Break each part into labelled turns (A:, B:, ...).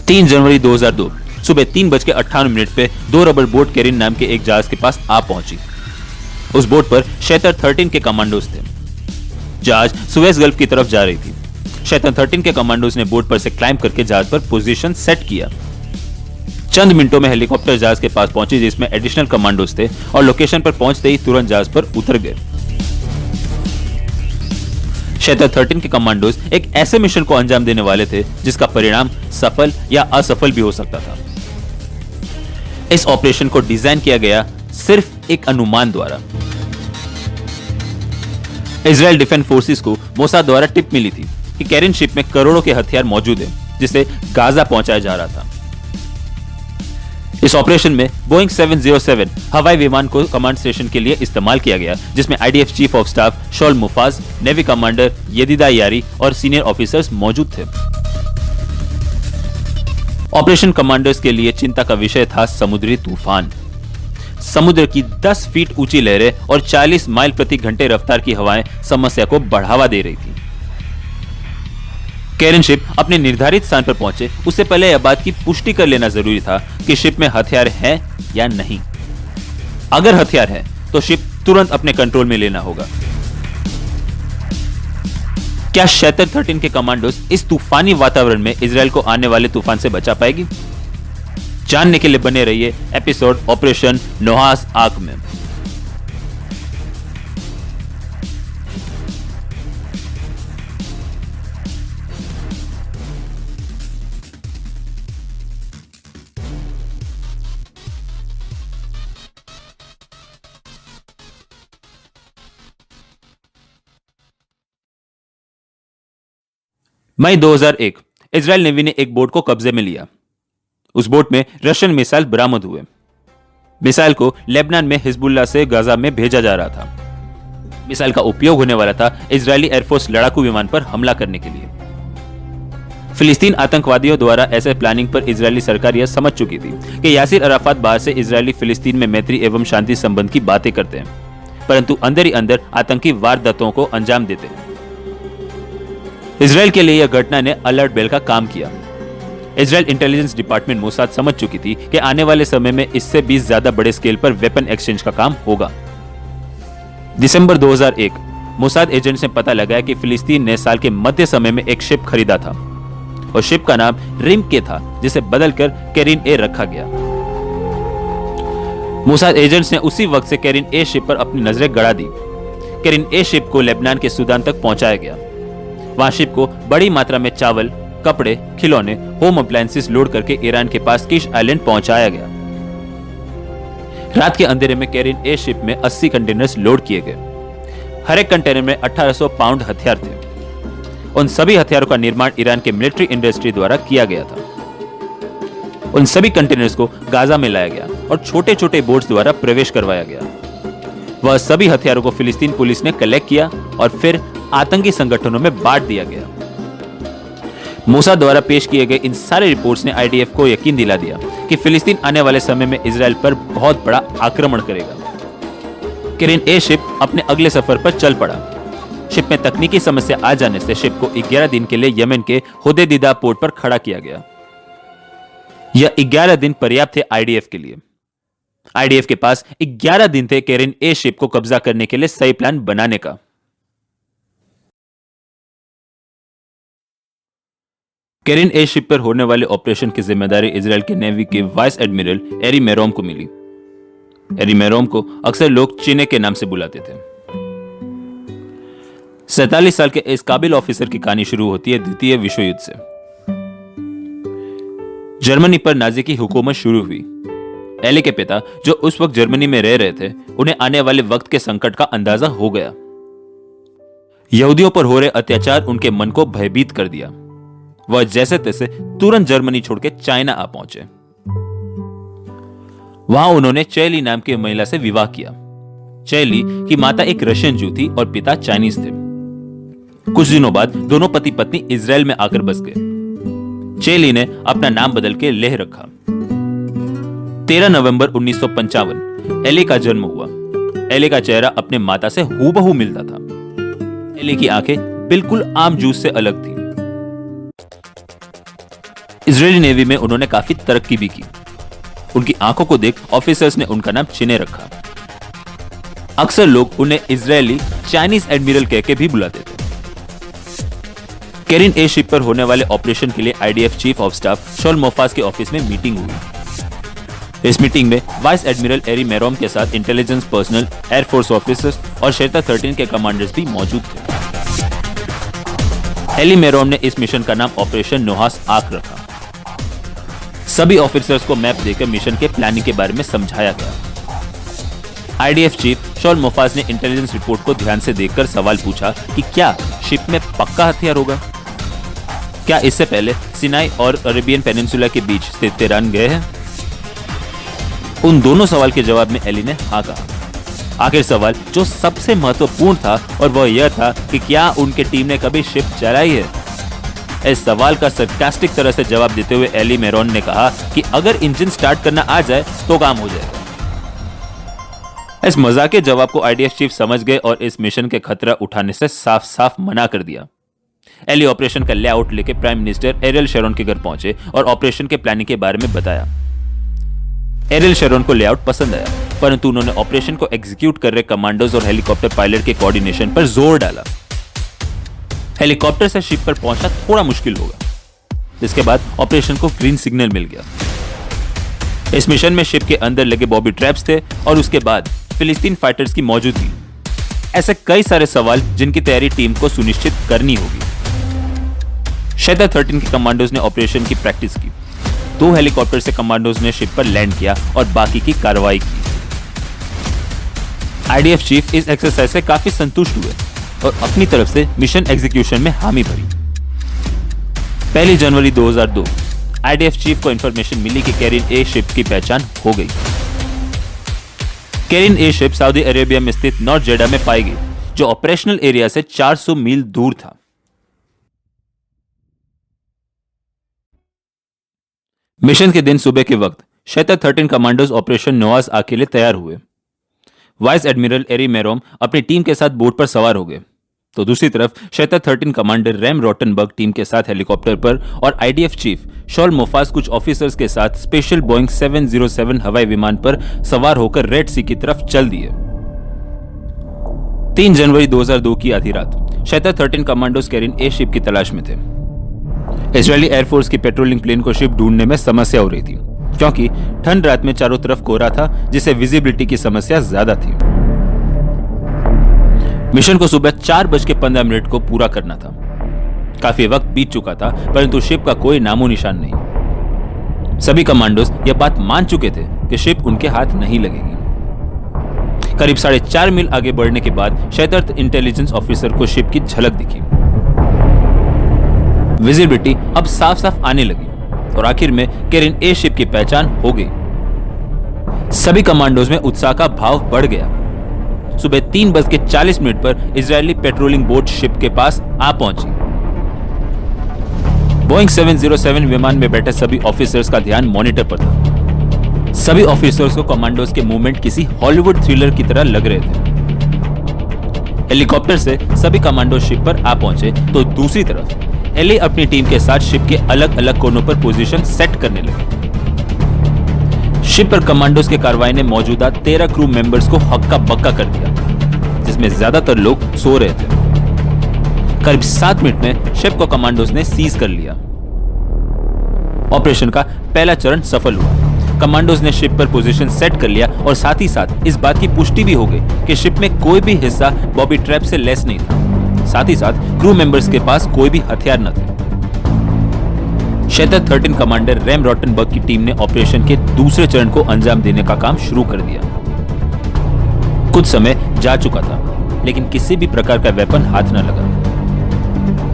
A: 3 जनवरी 2002 सुबह 3:58 पे 2 rubber boat केरिन नाम के एक जहाज के पास आ पहुंची। उस बोट पर शैतर 13 के कमांडोज थे। जहाज सुएज गल्फ की तरफ जा रही थी। शैतर 13 के कमांडोज ने बोट पर से क्लाइंब करके जहाज पर पोजीशन सेट किया। चंद मिनटों में हेलीकॉप्टर जहाज के पास पहुंची जिसमें एडिशनल कमांडोज थे और लोकेशन पर पहुंचते ही तुरंत जहाज पर उतर गए। शैतर 13 के कमांडोज एक ऐसे मिशन को अंजाम देने वाले थे जिसका परिणाम सफल या असफल भी हो सकता था। इस ऑपरेशन को डिजाइन किया गया सिर्फ एक अनुमान द्वारा। इजराइल डिफेंस फोर्सेस को मोसाद द्वारा टिप मिली थी कि केरिन शिप में करोड़ों के हथियार मौजूद हैं जिसे गाजा पहुंचाया जा रहा था। इस ऑपरेशन में बोइंग 707 हवाई विमान को कमांड स्टेशन के लिए इस्तेमाल किया गया, जिसमें IDF chief of staff Shaul Mofaz, navy commander Yedidia Yaari और सीनियर ऑफिसर्स मौजूद थे। ऑपरेशन कमांडर्स के लिए चिंता का विषय था समुद्री तूफान। समुद्र की 10 फीट ऊंची लहरें और 40 माइल प्रति घंटे रफ्तार की हवाएं समस्या को बढ़ावा दे रही थी। केरिन शिप अपने निर्धारित स्थान पर पहुंचे उससे पहले यह बात की पुष्टि कर लेना जरूरी था कि शिप में हथियार है या नहीं। अगर हथियार है तो शिप तुरंत अपने कंट्रोल में लेना होगा। क्या शैतर 13 के कमांडोज इस तूफानी वातावरण में इजराइल को आने वाले तूफान से बचा पाएगी? जानने के लिए बने रहिए एपिसोड ऑपरेशन नोहास आर्क में। मई 2001 इजराइल नेवी ने एक बोट को कब्जे में लिया। उस बोट में रशियन मिसाइल बरामद हुए। मिसाइल को लेबनान में हिजबुल्लाह से गाजा में भेजा जा रहा था। मिसाइल का उपयोग होने वाला था इजरायली एयरफोर्स लड़ाकू विमान पर हमला करने के लिए। फिलिस्तीन आतंकवादियों द्वारा ऐसे प्लानिंग पर इजरायली सरकार यह समझ चुकी थी कि यासिर अराफात बाहर से इजरायली फिलिस्तीन में मैत्री एवं शांति संबंध की बातें करते हैं, परंतु अंदर ही अंदर आतंकी वारदातों को अंजाम देते हैं। इजराइल के लिए यह घटना ने अलर्ट बेल का काम किया। इजराइल इंटेलिजेंस डिपार्टमेंट मोसाद समझ चुकी थी कि आने वाले समय में इससे भी ज्यादा बड़े स्केल पर वेपन एक्सचेंज का काम होगा। दिसंबर 2001 मोसाद एजेंट्स ने पता लगाया कि फिलिस्तीन ने साल के मध्य समय में एक शिप खरीदा था और शिप का नाम रिमके था, जिसे बदलकर केरिन ए रखा गया। मोसाद एजेंट्स ने उसी वक्त से केरिन ए शिप पर अपनी नजरें गड़ा दी। केरिन ए शिप को लेबनान के सूडान तक पहुंचाया गया। वहां शिप को बड़ी मात्रा में चावल, कपड़े, खिलौने, होम अप्लायंसेस लोड करके ईरान के पास किश आइलैंड पहुंचाया गया। रात के अंधेरे में केरिन ए शिप में 80 कंटेनर्स लोड किए गए। हर एक कंटेनर में 1800 पाउंड हथियार थे। उन सभी हथियारों का निर्माण ईरान के मिलिट्री इंडस्ट्री द्वारा किया गया था। उन सभी कंटेनर्स को गाजा में लाया गया और छोटे छोटे बोट्स द्वारा प्रवेश करवाया गया। वह सभी हथियारों को फिलिस्तीन पुलिस ने कलेक्ट किया और फिर आतंकी संगठनों में बांट दिया गया। मोसाद द्वारा पेश किए गए इन सारे रिपोर्ट्स ने आईडीएफ को यकीन दिला दिया कि फिलिस्तीन आने वाले समय में इजराइल पर बहुत बड़ा आक्रमण करेगा। केरिन ए शिप अपने अगले सफर पर चल पड़ा। शिप में तकनीकी समस्या आ जाने से शिप को 11 दिन के लिए यमन के होदेदिदा पोर्ट पर खड़ा किया गया। यह 11 दिन पर्याप्त थे आईडीएफ के लिए। आईडीएफ के पास 11 दिन थे केरिन ए शिप को कब्जा करने के लिए सही प्लान बनाने का। केरिन ए शिप पर होने वाले ऑपरेशन की जिम्मेदारी इजराइल के नेवी के वाइस एडमिरल एरी मेरोम को मिली। एरी मेरोम को अक्सर लोग चीने के नाम से बुलाते थे। 47 साल के इस काबिल ऑफिसर की कहानी शुरू होती है द्वितीय विश्व युद्ध से। जर्मनी पर नाजी की हुकूमत शुरू हुई। एली के पिता, जो उस वक्त जर्मनी में रह रहे थे, उन्हें आने वाले वक्त के संकट का अंदाजा हो गया। यहूदियों पर हो रहे अत्याचार उनके मन को भयभीत कर दिया। वह जैसे तैसे तुरंत जर्मनी छोड़ के चाइना आ पहुंचे। वहां उन्होंने चैली नाम की महिला से विवाह किया। चैली की माता एक रशियन जू थी और पिता चाइनीज थे। कुछ दिनों बाद दोनों पति पत्नी इजराइल में आकर बस गए। चैली ने अपना नाम बदल के लेह रखा। 13 नवंबर 1955 एली का जन्म हुआ। एली का चेहरा अपने माता से हूबहू मिलता था। एली की आंखें बिल्कुल आम जूस से अलग थी। इजरायली नेवी में उन्होंने काफी तरक्की भी की। उनकी आंखों को देख ऑफिसर्स ने उनका नाम चिने रखा। अक्सर लोग उन्हें इजरायली चाइनीज एडमिरल कह के भी बुलाते थे। केरिन ए शिप पर होने वाले ऑपरेशन के लिए IDF chief of staff Shaul Mofaz के ऑफिस में मीटिंग हुई। इस मीटिंग में वाइस एडमिरल एरी मेरोम के साथ इंटेलिजेंस पर्सनल, एयरफोर्स ऑफिसर्स और शेता 13 के कमांडर्स भी मौजूद थे। एली मेरोम ने इस मिशन का नाम ऑपरेशन नोहास आर्क रखा। सभी ऑफिसर्स को मैप देकर मिशन के प्लानिंग के बारे में समझाया गया। आईडीएफ चीफ शॉल मोफाज ने इंटेलिजेंस रिपोर्ट को ध्यान से देखकर सवाल पूछा कि क्या शिप में पक्का हथियार होगा? क्या इससे पहले सिनाई और अरेबियन पेनिनसुला के बीच स्थित तेहरान गए हैं? उन दोनों सवाल के जवाब में एली ने हाँ कहा। आखिर सवाल जो सबसे महत्वपूर्ण था और वह यह था कि क्या उनके टीम ने कभी शिप चलाई है? इस सवाल का सरकास्टिक तरह से जवाब देते हुए एली मेरोन ने कहा कि अगर इंजन स्टार्ट करना आ जाए तो काम हो जाएगा। इस मजाक के जवाब को आईडीएफ चीफ समझ गए और इस मिशन के खतरा उठाने से साफ साफ मना कर दिया। एली ऑपरेशन का लेआउट लेके प्राइम मिनिस्टर एरियल शेरोन के घर पहुंचे और ऑपरेशन के प्लानिंग के बारे में बताया। एरियल शेरोन को लेआउट पसंद आया, परंतु उन्होंने ऑपरेशन को एग्जीक्यूट कर रहे कमांडोज और हेलीकॉप्टर पायलट के कोऑर्डिनेशन पर जोर डाला। हेलीकॉप्टर से शिप पर पहुंचना थोड़ा मुश्किल होगा। इसके बाद ऑपरेशन को ग्रीन सिग्नल मिल गया। इस मिशन में शिप के अंदर लगे बॉबी ट्रैप्स थे और उसके बाद फिलिस्तीन फाइटर्स की मौजूदगी। ऐसे कई सारे सवाल जिनकी तैयारी टीम को सुनिश्चित करनी होगी। शेता 13 के कमांडोज ने ऑपरेशन की प्रैक्टिस की। 2 हेलीकॉप्टर से कमांडोज ने शिप पर लैंड किया और बाकी की कार्रवाई की। आईडीएफ चीफ इस एक्सरसाइज से काफी संतुष्ट हुए और अपनी तरफ से मिशन एग्जीक्यूशन में हामी भरी। 1 जनवरी 2002 आईडीएफ चीफ को इंफॉर्मेशन मिली कि केरिन ए शिप की पहचान हो गई। Karine A ship Saudi Arabia में स्थित नॉर्थ जेडा में पाई गई, जो ऑपरेशनल एरिया से 400 मील दूर था। मिशन के दिन सुबह के वक्त शेता 13 कमांडोज ऑपरेशन नोआस आर्क के लिए तैयार हुए। वाइस एडमिरल एरी मेरोम अपनी टीम के साथ बोट पर सवार हो गए, तो दूसरी तरफ शेता 13 कमांडर रैम रोटनबर्ग टीम के साथ हेलीकॉप्टर पर और आईडीएफ चीफ शॉल मोफाज कुछ ऑफिसर्स के साथ स्पेशल बोइंग 707 हवाई विमान पर सवार होकर रेड सी की तरफ चल दिए। 3 जनवरी 2002 की आधी रात शेता 13 कमांडोज केरिन ए शिप की तलाश में थे। इजरायली एयरफोर्स की पेट्रोलिंग प्लेन को शिप ढूंढने में समस्या हो रही थी, क्योंकि ठंड रात में चारों तरफ कोहरा था, जिससे विजिबिलिटी की समस्या ज्यादा थी। मिशन को सुबह 4:15 को पूरा करना था। काफी वक्त बीत चुका था, परंतु शिप का कोई नामो निशान नहीं। सभी कमांडोज यह बात मान चुके थे कि शिप उनके हाथ नहीं लगेगी। करीब 4.5 मील आगे बढ़ने के बाद शैतान इंटेलिजेंस ऑफिसर को शिप की झलक दिखी। विजिबिलिटी अब साफ साफ आने लगी और आखिर में केरिन ए शिप की पहचान हो गई। सभी कमांडोज में उत्साह का भाव बढ़ गया। सुबह 3:40 पर इजरायली पेट्रोलिंग बोट शिप के पास आ पहुंची। बोइंग 707 विमान में बैठे सभी ऑफिसर्स का ध्यान मॉनिटर पर था। सभी ऑफिसर्स को कमांडोज के मूवमेंट किसी हॉलीवुड थ्रिलर की तरह लग रहे थे। हेलीकॉप्टर से सभी कमांडो शिप पर आ पहुंचे, तो दूसरी तरफ एली अपनी टीम के साथ शिप के अलग अलग कोनों पर पोजीशन सेट करने लगे। शिप पर कमांडोज के कार्रवाई ने मौजूदा 13 क्रू मेंबर्स को हक्का बक्का कर दिया, जिसमें ज्यादातर लोग सो रहे थे। करीब 7 मिनट में शिप को कमांडोज ने सीज कर लिया। ऑपरेशन का पहला चरण सफल हुआ। कमांडोज ने शिप पर पोजीशन सेट कर लिया और साथ ही साथ इस बात की पुष्टि भी हो गई कि शिप में कोई भी हिस्सा बॉबी ट्रैप से लेस नहीं था। साथ ही साथ क्रू मेंबर्स के पास कोई भी हथियार न थे। शेता 13 कमांडर रैम रोटनबर्ग की टीम ने ऑपरेशन के दूसरे चरण को अंजाम देने का काम शुरू कर दिया। कुछ समय जा चुका था, लेकिन किसी भी प्रकार का वेपन हाथ न लगा।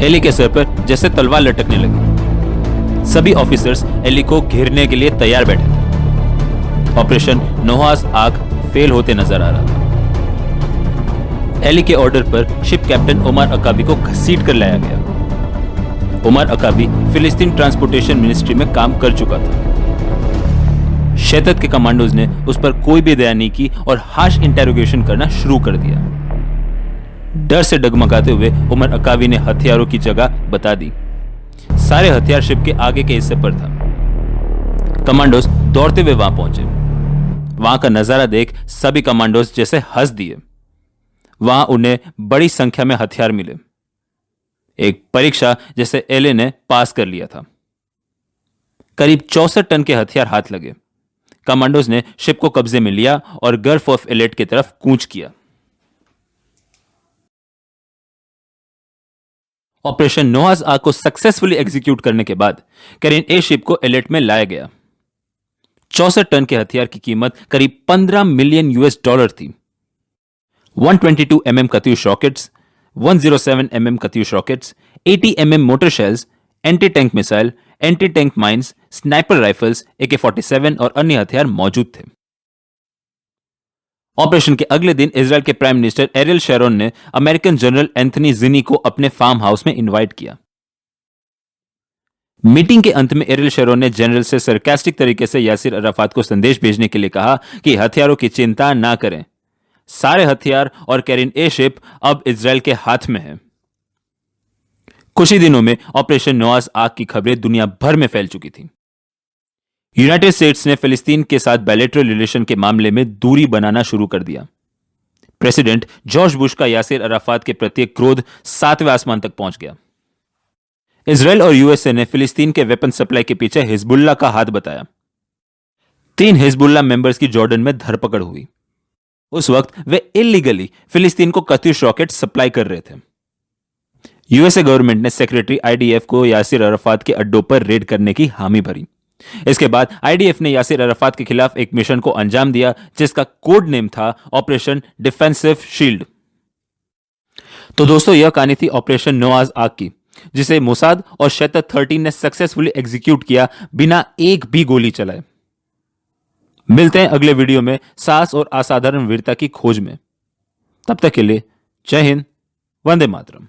A: एली के सर पर जैसे तलवार लटकने लगी। सभी ऑफिसर्स एली को घेरने के लिए तैयार बैठे थे। ऑपरेशन नोआस आर्क फेल होते नजर आ रहा था। एली के ऑर्डर पर शिप कैप्टन उमर अकाबी को घसीट कर लाया गया। उमर अकाबी फिलिस्तीन ट्रांसपोर्टेशन मिनिस्ट्री में काम कर चुका था। शैतत के कमांडोज ने उस पर कोई भी दया नहीं की और हार्श इंटेरोगेशन करना शुरू कर दिया। डर से डगमगाते हुए उमर अकाबी ने हथियारों की जगह बता दी। सारे हथियार शिप के आगे के हिस्से पर था। कमांडोज दौड़ते हुए वहां पहुंचे। वहां का नजारा देख सभी कमांडोज जैसे हंस दिए। वहां उन्हें बड़ी संख्या में हथियार मिले। एक परीक्षा जैसे एले ने पास कर लिया था। करीब 64 टन के हथियार हाथ लगे। कमांडोज ने शिप को कब्जे में लिया और गल्फ ऑफ एलेट की तरफ कूच किया। ऑपरेशन नोआज आर्क को सक्सेसफुली एग्जीक्यूट करने के बाद कैरिन ए शिप को एलेट में लाया गया। 64 टन के हथियार की कीमत करीब 15 मिलियन यूएस डॉलर थी। 122 mm Katyusha rockets, 107 mm Katyusha rockets, 80 mm mortar shells, anti tank missile, anti tank mines, sniper rifles, AK-47 और अन्य हथियार मौजूद थे। ऑपरेशन के अगले दिन इजराइल के प्राइम मिनिस्टर एरियल शेरोन ने अमेरिकन जनरल एंथनी जिनी को अपने फार्म हाउस में इनवाइट किया। मीटिंग के अंत में एरियल शेरोन ने जनरल से सरकास्टिक तरीके से यासिर अराफात को संदेश भेजने के लिए कहा कि हथियारों की चिंता ना करें, सारे हथियार और कैरिन ए शिप अब इजराइल के हाथ में है। कुछ ही दिनों में ऑपरेशन नोआज आर्क की खबरें दुनिया भर में फैल चुकी थी। यूनाइटेड स्टेट्स ने फिलिस्तीन के साथ बायलैटरल रिलेशन के मामले में दूरी बनाना शुरू कर दिया। प्रेसिडेंट जॉर्ज बुश का यासिर अराफात के प्रति क्रोध 7वें आसमान तक पहुंच गया। इजराइल और यूएसए ने फिलिस्तीन के वेपन सप्लाई के पीछे हिजबुल्लाह का हाथ बताया। 3 हिजबुल्लाह मेंबर्स की जॉर्डन में धरपकड़ हुई। उस वक्त वे इलीगली फिलिस्तीन को कत्यूश रॉकेट सप्लाई कर रहे थे। यूएसए गवर्नमेंट ने सेक्रेटरी आईडीएफ को यासिर अराफात के अड्डों पर रेड करने की हामी भरी। इसके बाद आईडीएफ ने यासिर अराफात के खिलाफ एक मिशन को अंजाम दिया जिसका कोड नेम था ऑपरेशन डिफेंसिव शील्ड। तो दोस्तों, यह कहानी थी ऑपरेशन नोआज आर्क की, जिसे मोसाद और शतत 13 ने सक्सेसफुली एग्जीक्यूट किया बिना एक भी गोली चलाए। मिलते हैं अगले वीडियो में साहस और असाधारण वीरता की खोज में। तब तक के लिए जय हिंद, वंदे मातरम।